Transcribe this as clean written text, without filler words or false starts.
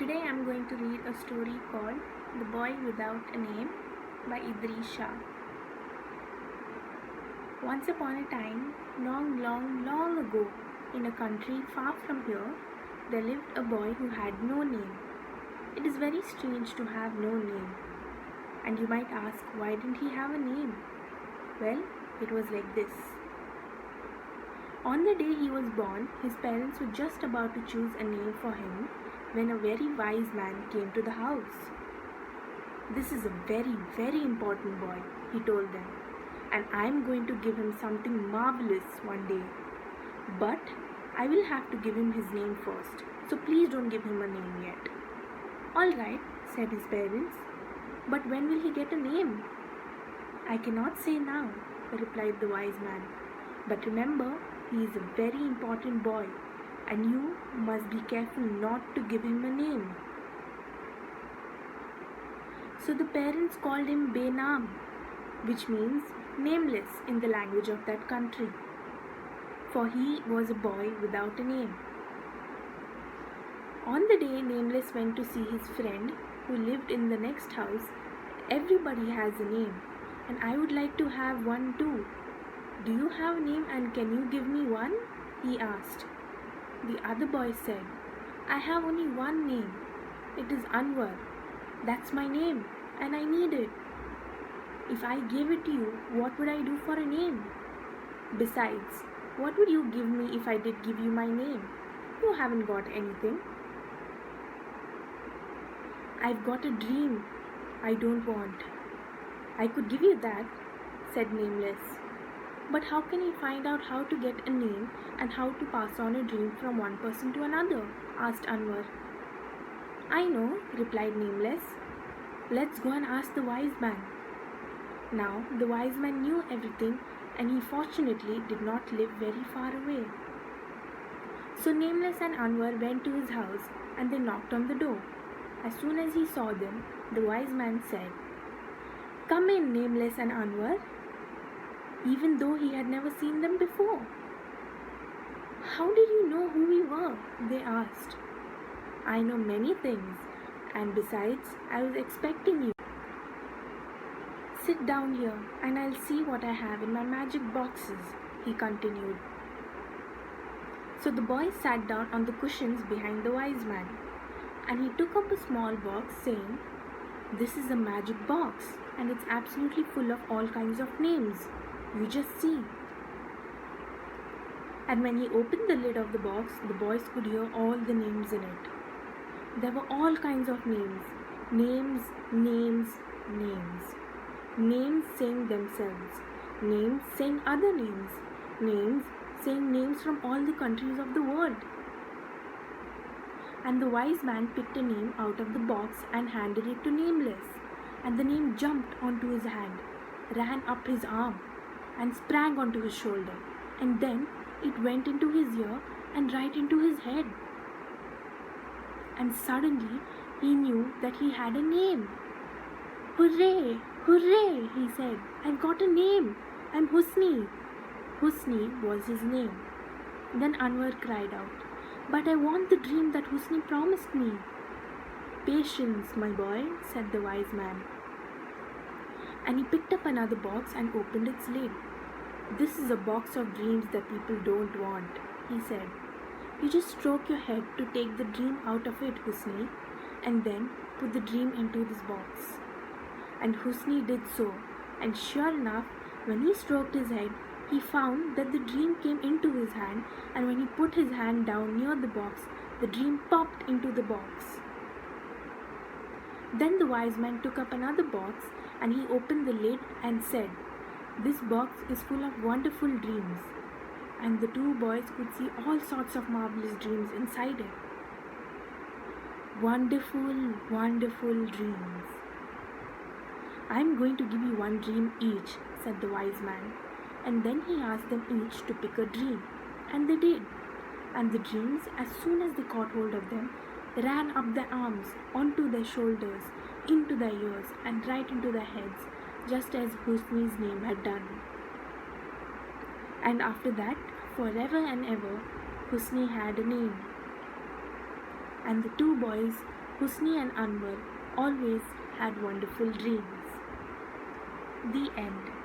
Today I am going to read a story called The Boy Without a Name by Idris Shah. Once upon a time, long ago, in a country far from here, there lived a boy who had no name. It is very strange to have no name. And you might ask, why didn't he have a name? Well, it was like this. On the day he was born, his parents were just about to choose a name for him when a very wise man came to the house. "This is a very important boy," he told them, "and I am going to give him something marvelous one day. But I will have to give him his name first, so please don't give him a name yet." "All right," said his parents, "but when will he get a name?" "I cannot say now," replied the wise man, "but remember, he is a very important boy, and you must be careful not to give him a name." So the parents called him Benam, which means nameless in the language of that country, for he was a boy without a name. On the day Nameless went to see his friend who lived in the next house, "Everybody has a name, and I would like to have one too. Do you have a name and can you give me one?" he asked. The other boy said, "I have only one name. It is Anwar. That's my name and I need it. If I gave it to you, what would I do for a name? Besides, what would you give me if I did give you my name? You haven't got anything." "I've got a dream I don't want." "I could give you that," said Nameless. "But how can he find out how to get a name and how to pass on a dream from one person to another?" asked Anwar. "I know," replied Nameless. "Let's go and ask the wise man." Now, the wise man knew everything, and he fortunately did not live very far away. So Nameless and Anwar went to his house and they knocked on the door. As soon as he saw them, the wise man said, "Come in, Nameless and Anwar," even though he had never seen them before. "How did you know who we were?" they asked. "I know many things, and besides, I was expecting you. Sit down here and I'll see what I have in my magic boxes," he continued. So the boy sat down on the cushions behind the wise man, and he took up a small box, saying, "This is a magic box, and it's absolutely full of all kinds of names. You just see." And when he opened the lid of the box, the boys could hear all the names in it. There were all kinds of names. Names, names, names. Names saying themselves. Names saying other names. Names saying names from all the countries of the world. And the wise man picked a name out of the box and handed it to Nameless. And the name jumped onto his hand, ran up his arm, and sprang onto his shoulder, and then it went into his ear and right into his head. And suddenly he knew that he had a name. "Hooray! Hooray!" he said. "I've got a name. I'm Husni." Husni was his name. Then Anwar cried out, "But I want the dream that Husni promised me." "Patience, my boy," said the wise man. And he picked up another box and opened its lid. "This is a box of dreams that people don't want," he said. "You just stroke your head to take the dream out of it, Husni, and then put the dream into this box." And Husni did so, and sure enough, when he stroked his head, he found that the dream came into his hand, and when he put his hand down near the box, the dream popped into the box. Then the wise man took up another box, and he opened the lid and said, "This box is full of wonderful dreams." And the two boys could see all sorts of marvelous dreams inside it. Wonderful, wonderful dreams. "I'm going to give you one dream each," said the wise man. And then he asked them each to pick a dream, and they did. And the dreams, as soon as they caught hold of them, ran up their arms, onto their shoulders, into their ears, and right into their heads, just as Husni's name had done. And after that, forever and ever, Husni had a name. And the two boys Husni and Anwar always had wonderful dreams. The end.